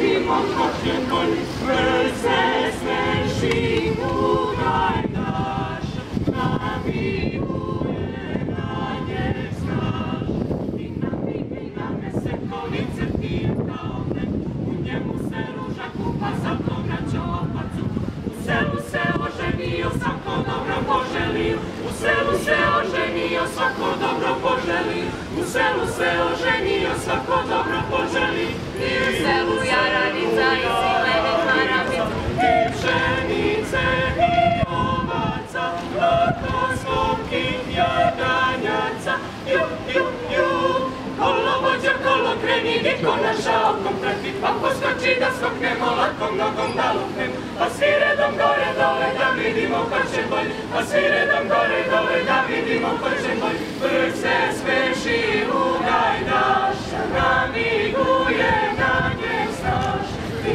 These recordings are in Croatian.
vidimo košnje bolj, brze sneži udaj naš, namiguje na nje straž. I na mese kolice pije kao me, u njemu se ruža kupa, zato vraća opacu. U selu se oženio, svako dobro poželio, u selu se oženio, svako dobro poželi, u selu se oženio, svako dobro poželi. I u selu jaranica i silene haramica, i pšenice i ovaca, lako svokih jaganjaca. Ju, ju, ju, kolovođa, kolo kreni, niko naša okom prati, pa poskoči da skoknemo, lakom nogom da lupnemo, pa svi redom gore dole da vidimo ko će bolje, pa svi redom gore dole da vidimo ko će bolje. Vrh se speši u gajdaš, namiguje na nje straž. I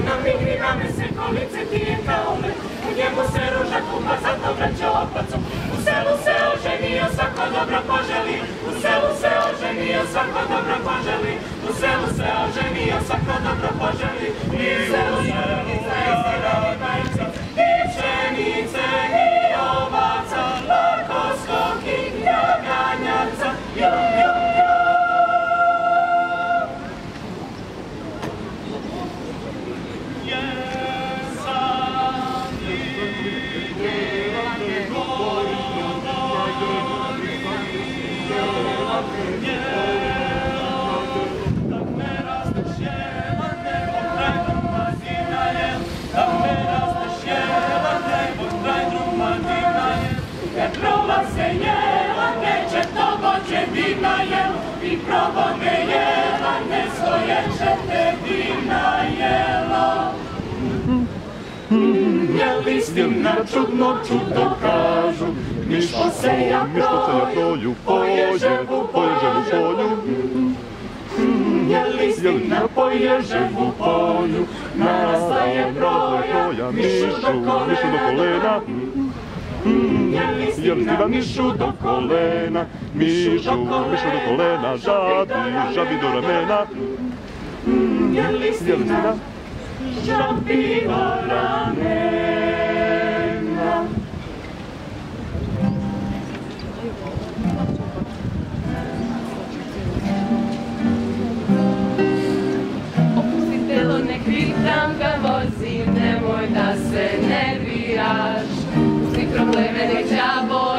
na mese kolice pije kao med, u njemu se ruža kupa, zato vraća opacom. U selu se oženio, svako dobro poželi, u selu se oženio, svako dobro poželi, u selu se oženio, svako dobro poželi. I u selu jaranica i silene haramica, i pšenice i ovaca, lako skokih jaganjaca. Ju, ju, ju. I probode jelane svoje čete vina jelo. Je istina čudno čudo kažu, miš poseja proju, poježevu polju. Je istina poježevu polju, narastaje broja, mišu do kolena. Je istina mišu do kolena, mišu do kolena, žabi do ramena. Je istina žabi do ramena. opusti telo, nek ritam ga vozi, nemoj da se nerviraš. Probleme nek đavo